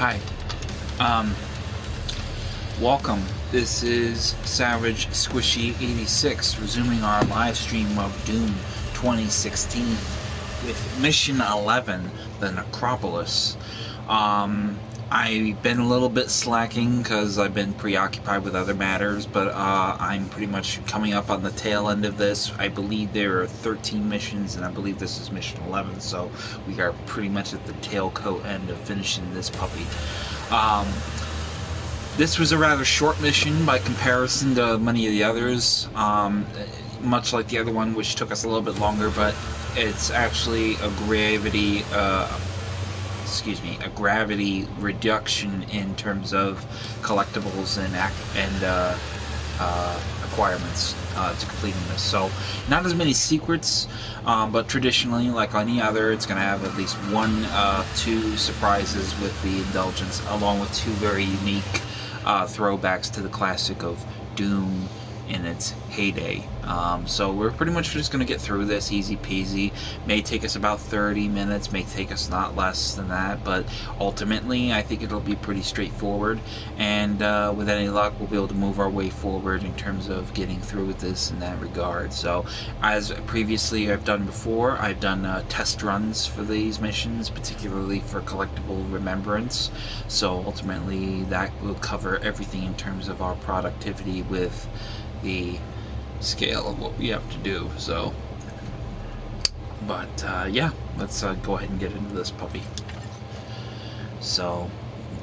Hi. Um, Welcome. This is Savage Squishy 86, resuming our live stream of Doom 2016 with Mission 11, the Necropolis. I've been a little bit slacking because I've been preoccupied with other matters, but I'm pretty much coming up on the tail end of this. I believe there are 13 missions, and I believe this is mission 11, so we are pretty much at the tailcoat end of finishing this puppy. This was a rather short mission by comparison to many of the others, much like the other one, which took us a little bit longer, but it's actually a gravity reduction in terms of collectibles and acquirements to completing this. So not as many secrets, but traditionally, like any other, it's going to have at least one, two surprises with the indulgence, along with two very unique throwbacks to the classic of Doom in its heyday. So we're pretty much just going to get through this easy peasy. May take us about 30 minutes, may take us not less than that, but ultimately I think it'll be pretty straightforward, and with any luck we'll be able to move our way forward in terms of getting through with this in that regard. So as previously I've done before, I've done test runs for these missions, particularly for collectible remembrance, so ultimately that will cover everything in terms of our productivity with the scale of what we have to do. So, but yeah, let's go ahead and get into this puppy. So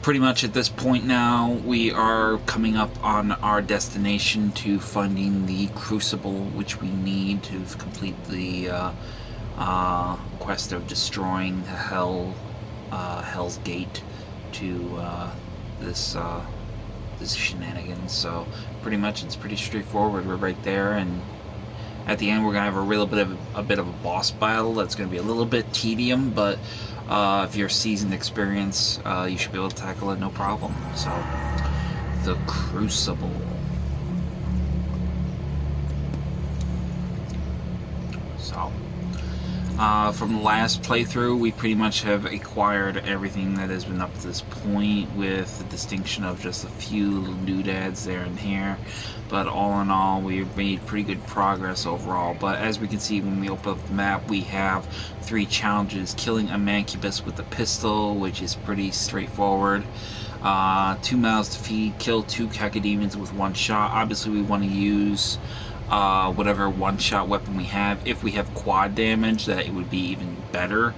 pretty much at this point now we are coming up on our destination to finding the crucible, which we need to complete the quest of destroying Hell's Gate to this shenanigans. So pretty much it's pretty straightforward. We're right there, and at the end we're gonna have a bit of a boss battle that's gonna be a little bit tedium, but if you're seasoned experience, you should be able to tackle it no problem. So the Crucible. So from the last playthrough, we pretty much have acquired everything that has been up to this point, with the distinction of just a few doodads there and here. But all in all, we've made pretty good progress overall. But as we can see when we open up the map, we have 3 challenges. Killing a Mancubus with a pistol, which is pretty straightforward. 2 mouths to feed, kill 2 cacodemons with 1 shot. Obviously we want to use whatever one-shot weapon we have. If we have quad damage, that it would be even better.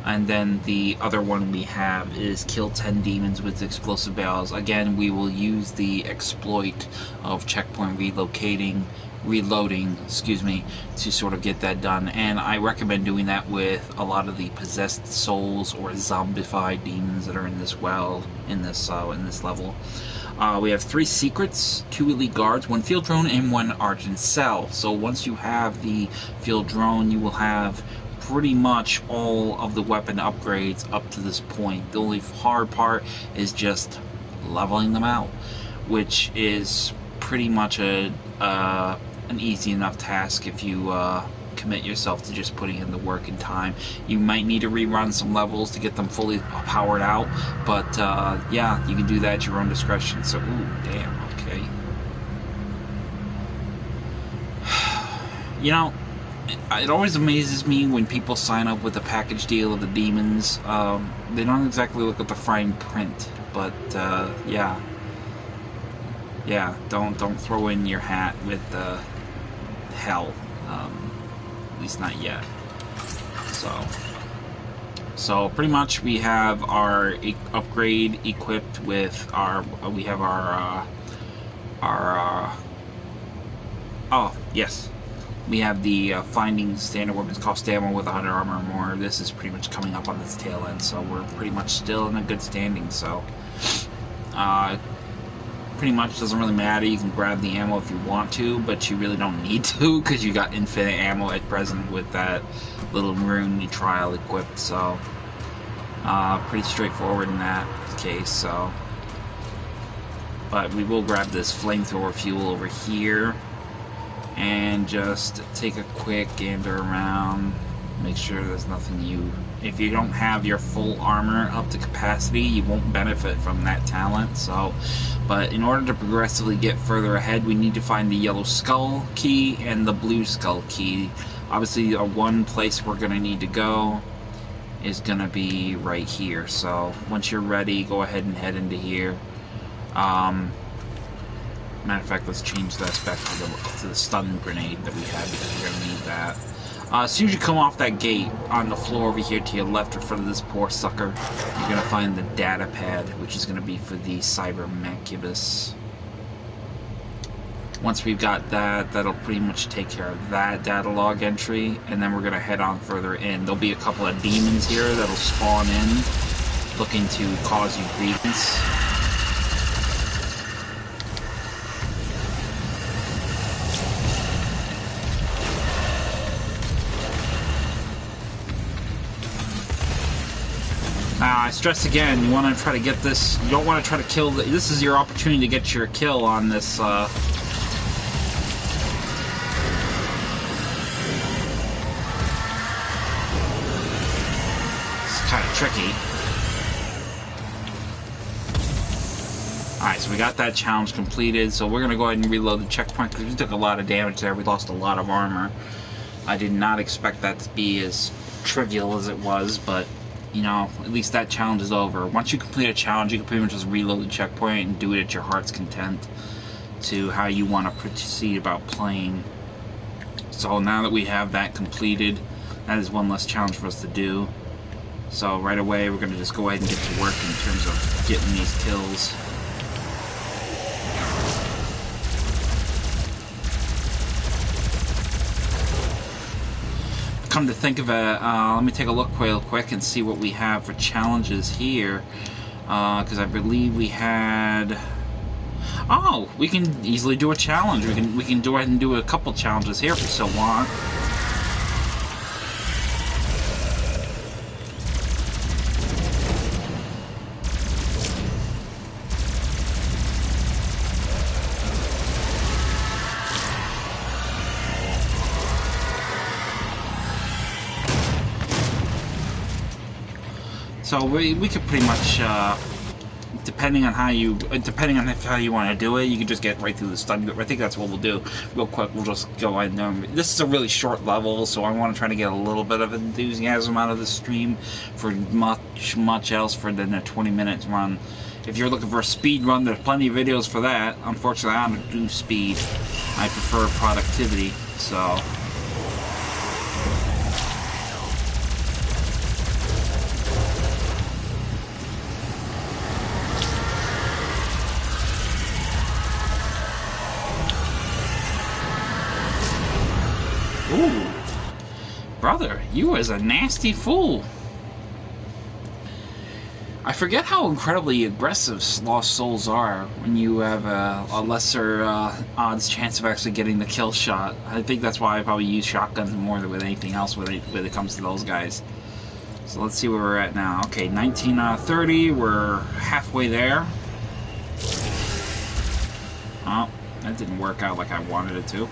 And then the other one we have is kill 10 demons with explosive barrels. Again, we will use the exploit of checkpoint reloading, to sort of get that done. And I recommend doing that with a lot of the possessed souls or zombified demons that are in this level. We have 3 secrets, 2 elite guards, 1 field drone, and 1 argent cell. So once you have the field drone, you will have pretty much all of the weapon upgrades up to this point. The only hard part is just leveling them out, which is pretty much an easy enough task if you commit yourself to just putting in the work and time. You might need to rerun some levels to get them fully powered out, but yeah, you can do that at your own discretion. So, ooh, damn, okay. You know, it always amazes me when people sign up with a package deal of the demons. They don't exactly look at the fine print, but yeah, don't throw in your hat with hell. At least not yet. So pretty much we have our upgrade equipped with our. Oh yes. We have the finding standard weapons cost damage with 100 armor or more. This is pretty much coming up on this tail end, so we're pretty much still in a good standing. So pretty much doesn't really matter. You can grab the ammo if you want to, but you really don't need to, because you got infinite ammo at present with that little maroon trial equipped. So pretty straightforward in that case. So, but we will grab this flamethrower fuel over here and just take a quick gander around, make sure there's nothing you If you don't have your full armor up to capacity, you won't benefit from that talent. So, but in order to progressively get further ahead, we need to find the yellow skull key and the blue skull key. Obviously, one place we're going to need to go is going to be right here. So once you're ready, go ahead and head into here. Matter of fact, let's change this back to the stun grenade that we had, because we're going to need that. As soon as you come off that gate, on the floor over here to your left in front of this poor sucker, you're going to find the data pad, which is going to be for the cyber macubus. Once we've got that, that'll pretty much take care of that data log entry, and then we're going to head on further in. There'll be a couple of demons here that'll spawn in, looking to cause you grievance. I stress again, you want to try to get this, you don't want to try to kill, this is your opportunity to get your kill on this, it's kind of tricky. Alright, so we got that challenge completed, so we're going to go ahead and reload the checkpoint, because we took a lot of damage there, we lost a lot of armor. I did not expect that to be as trivial as it was, but you know, at least that challenge is over. Once you complete a challenge, you can pretty much just reload the checkpoint and do it at your heart's content to how you want to proceed about playing. So now that we have that completed, that is one less challenge for us to do. So right away, we're going to just go ahead and get to work in terms of getting these kills. Come to think of it, let me take a look real quick and see what we have for challenges here, because I believe we had. Oh, we can easily do a challenge. We can go ahead and do a couple challenges here if we so want. So we could pretty much, depending on how you want to do it, you can just get right through the stun. I think that's what we'll do. Real quick, we'll just go ahead and this is a really short level, so I want to try to get a little bit of enthusiasm out of the stream for much else for the 20-minute run. If you're looking for a speed run, there's plenty of videos for that. Unfortunately, I don't do speed. I prefer productivity, so. Ooh, brother, you is a nasty fool. I forget how incredibly aggressive Lost Souls are when you have a lesser odds chance of actually getting the kill shot. I think that's why I probably use shotguns more than with anything else when it comes to those guys. So let's see where we're at now. Okay, 19 out of 30, we're halfway there. Oh, that didn't work out like I wanted it to.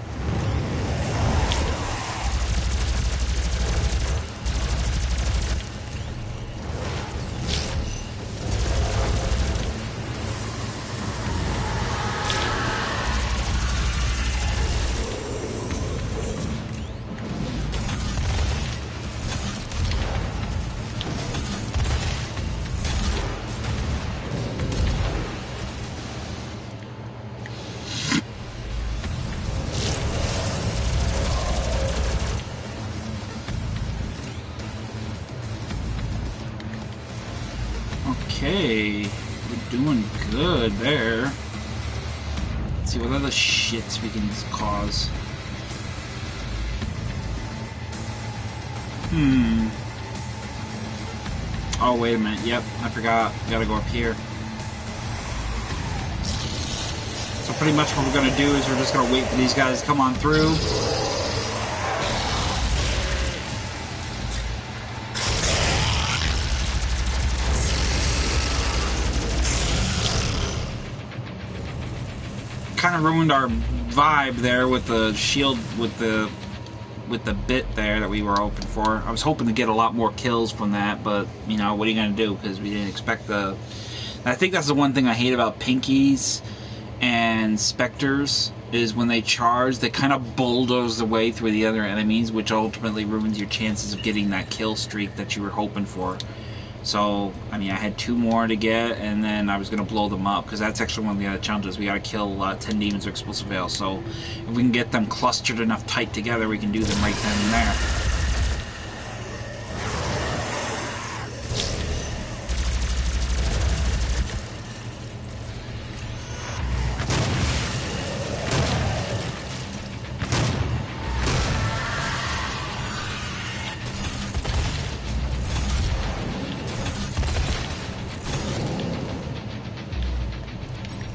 Okay, we're doing good there. Let's see what other shits we can cause. Oh, wait a minute. Yep, I forgot. Gotta go up here. So pretty much what we're gonna do is we're just gonna wait for these guys to come on through. Kind of ruined our vibe there with the shield, with the with the bit there that we were hoping for. I was hoping to get a lot more kills from that, but you know, what are you gonna do? Because we didn't expect the. I think that's the one thing I hate about pinkies and specters, is when they charge, they kind of bulldoze the way through the other enemies, which ultimately ruins your chances of getting that kill streak that you were hoping for. So, I mean, I had 2 more to get, and then I was going to blow them up, because that's actually one of the other challenges. We got to kill 10 demons with explosive veil, so if we can get them clustered enough tight together, we can do them right then and there.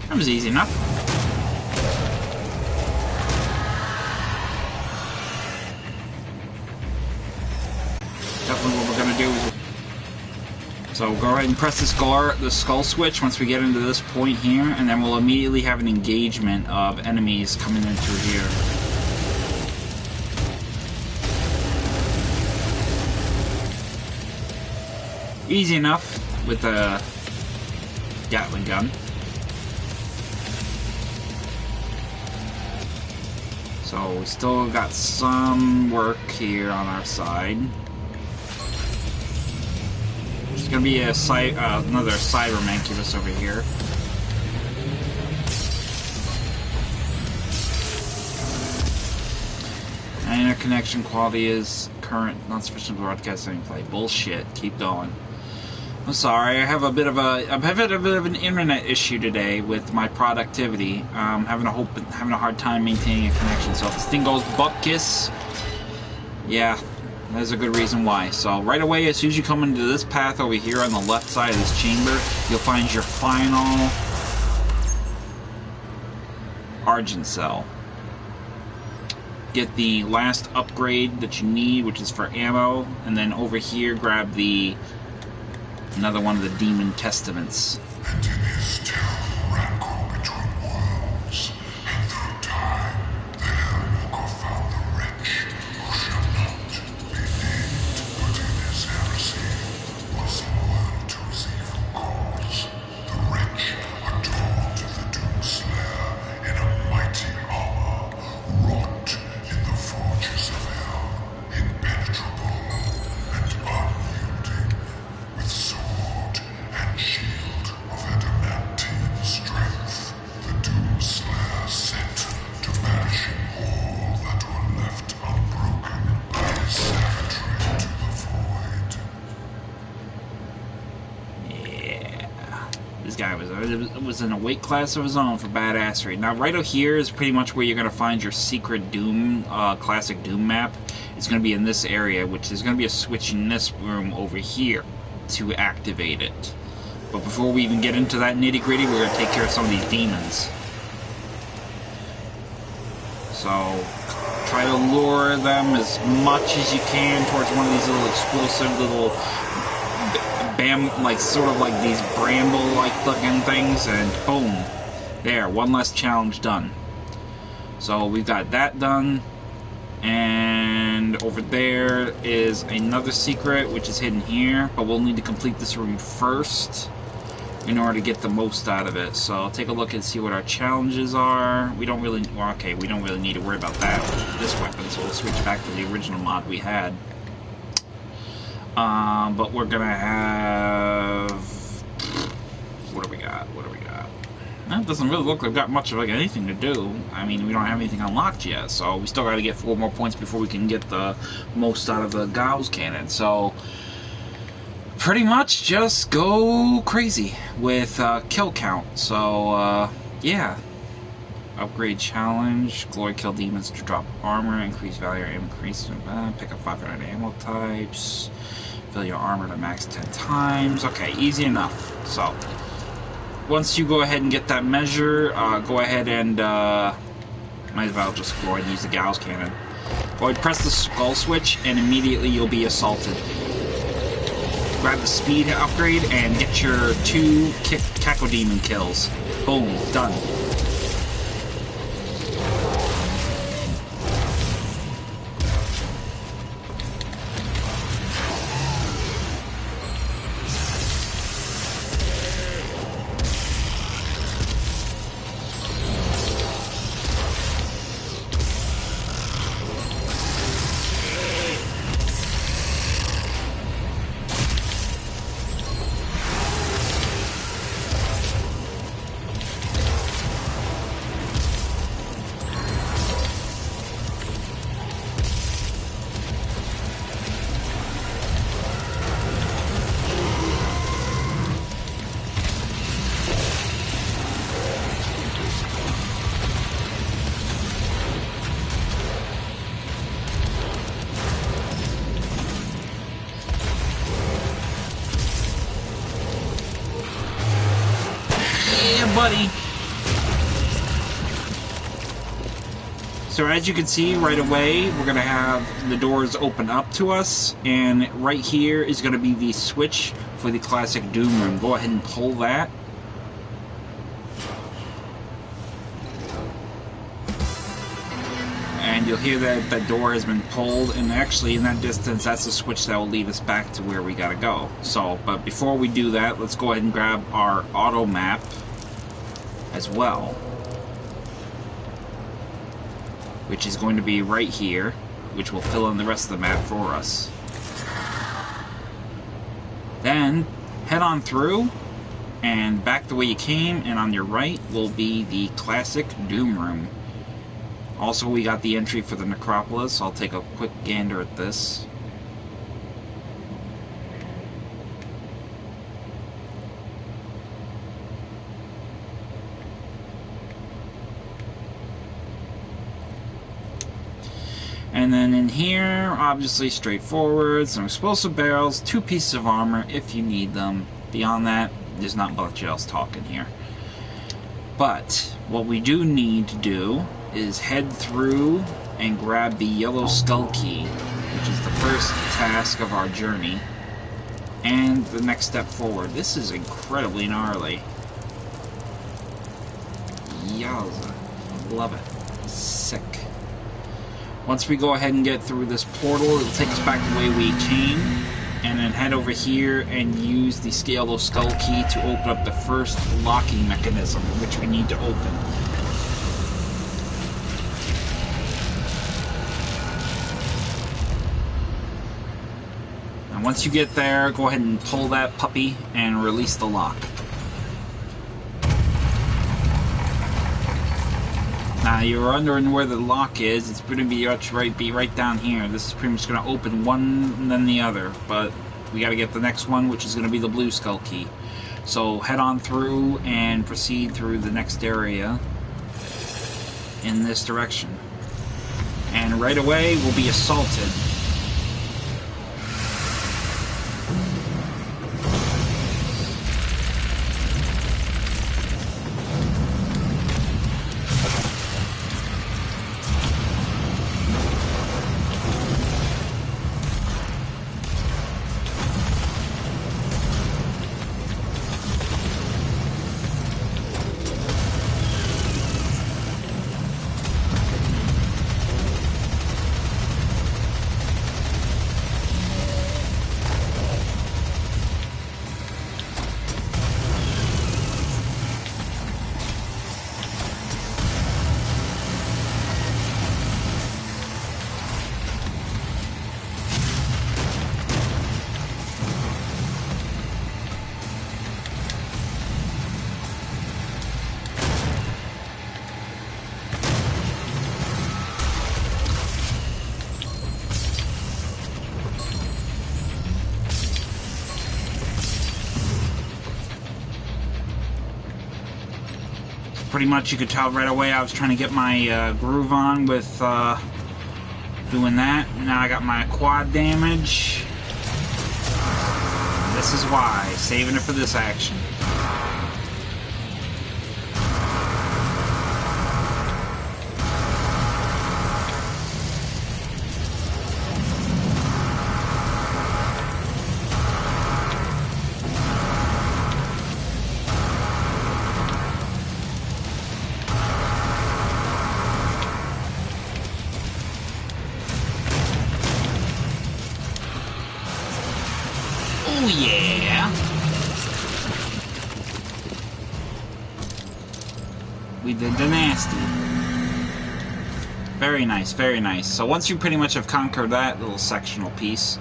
That was easy enough. Definitely what we're gonna do is, so go ahead and press the skull switch once we get into this point here, and then we'll immediately have an engagement of enemies coming in through here. Easy enough with the Gatling gun. So we still got some work here on our side. There's gonna be another Cybermancubus over here. Interconnection quality is current, not sufficient broadcasting play. Bullshit. Keep going. I'm sorry, I'm having a bit of an internet issue today with my productivity. Having a hard time maintaining a connection. So if this thing goes bupkis, yeah, there's a good reason why. So right away, as soon as you come into this path over here on the left side of this chamber, you'll find your final Argent Cell. Get the last upgrade that you need, which is for ammo, and then over here grab another one of the Demon Testaments. And in his terrible rancor between worlds, and through time, the Hellwalker found the wretch who shall not be named, but in his heresy was loyal to his evil cause. The wretch adorned the Doomslayer in a mighty armor, wrought in the forges of hell, impenetrable and unyielding, with sword and shield of adamantine strength. The Doomslayer set to banishing all that were left unbroken by his savagery to the void. Yeah. This guy was in a weight class of his own for badassery. Now, right over here is pretty much where you're going to find your secret Doom, classic Doom map. It's going to be in this area, which is going to be a switch in this room over here to activate it. But before we even get into that nitty-gritty, we're going to take care of some of these demons. So, try to lure them as much as you can towards one of these little explosive little sort of like these bramble-like looking things, and boom. There, one less challenge done. So we've got that done. And over there is another secret, which is hidden here, but we'll need to complete this room first in order to get the most out of it. So I'll take a look and see what our challenges are. We don't really, well, okay, we don't really need to worry about that with this weapon, so we'll switch back to the original mod we had. But we're gonna have, what do we got? Well, it doesn't really look like we've got much of anything to do. I mean, we don't have anything unlocked yet, so we still got to get 4 more points before we can get the most out of the Gauss cannon. So, pretty much just go crazy with kill count. So, yeah. Upgrade challenge, glory kill demons to drop armor, increase value, increase, pick up 500 ammo types, fill your armor to max 10 times. Okay, easy enough. So, once you go ahead and get that measure, go ahead and, might as well just go ahead and use the Gauss cannon. Go ahead, press the skull switch, and immediately you'll be assaulted. Grab the speed upgrade and get your 2 Cacodemon kills. Boom, done. Yeah, buddy. So as you can see right away, we're going to have the doors open up to us, and right here is going to be the switch for the classic Doom room. Go ahead and pull that. And you'll hear that that door has been pulled, and actually in that distance, that's the switch that will lead us back to where we got to go. So, but before we do that, let's go ahead and grab our auto map as well, which is going to be right here, which will fill in the rest of the map for us. Then, head on through, and back the way you came, and on your right will be the classic Doom room. Also, we got the entry for the Necropolis. I'll take a quick gander at this. And then in here, obviously straightforward, some explosive barrels, 2 pieces of armor if you need them. Beyond that, there's not much else talking here. But what we do need to do is head through and grab the yellow skull key, which is the first task of our journey, and the next step forward. This is incredibly gnarly. Yowza. Love it. Sick. Once we go ahead and get through this portal, it'll take us back the way we came, and then head over here and use the yellow skull key to open up the first locking mechanism, which we need to open. And once you get there, go ahead and pull that puppy and release the lock. Now you're wondering where the lock is. It's going to be right down here. This is pretty much going to open one and then the other, but we got to get the next one, which is going to be the blue skull key. So head on through and proceed through the next area in this direction. And right away we'll be assaulted. Pretty much you could tell right away I was trying to get my groove on with doing that. Now I got my quad damage. This is why, saving it for this action. Oh yeah! We did the nasty. Very nice, very nice. So once you pretty much have conquered that little sectional piece,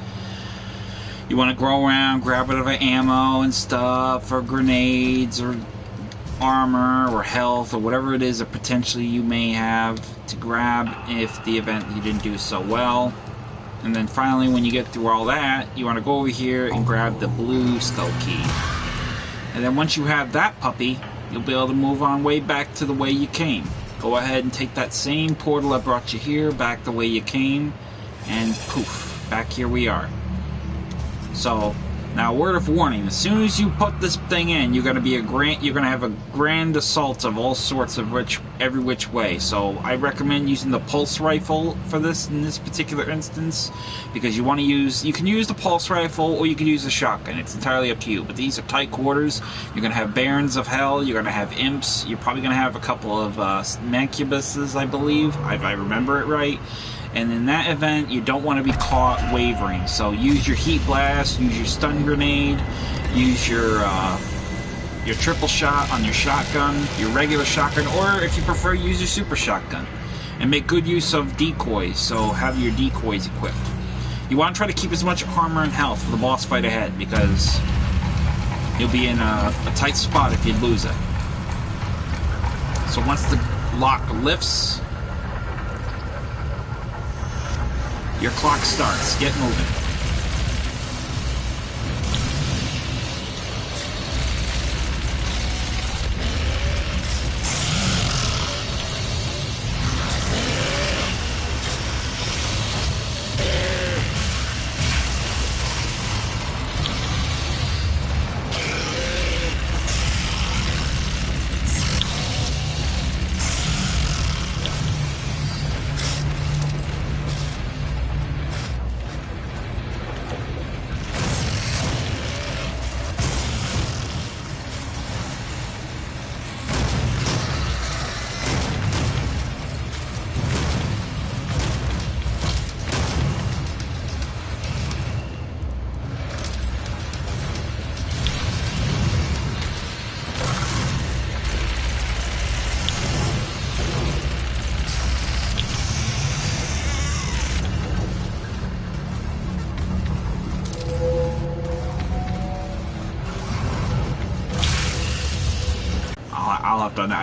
you want to go around, grab whatever ammo and stuff, or grenades, or armor, or health, or whatever it is that potentially you may have to grab if the event you didn't do so well. And then finally, when you get through all that, you want to go over here and grab the blue skull key. And then once you have that puppy, you'll be able to move on way back to the way you came. Go ahead and take that same portal that brought you here, back the way you came, and poof, back here we are. So, Now, word of warning: as soon as you put this thing in, you're gonna have a grand assault of all sorts of every which way. So I recommend using the pulse rifle for this in this particular instance, because you can use the pulse rifle or you can use the shotgun. It's entirely up to you. But these are tight quarters. You're gonna have barons of hell. You're gonna have imps. You're probably gonna have a couple of mancubuses, I believe, if I remember it right. And in that event, you don't want to be caught wavering. So use your heat blast, use your stun grenade, use your triple shot on your shotgun, your regular shotgun, or if you prefer, use your super shotgun. And make good use of decoys, so have your decoys equipped. You want to try to keep as much armor and health for the boss fight ahead, because you'll be in a tight spot if you lose it. So once the lock lifts, your clock starts. Get moving. I'll have to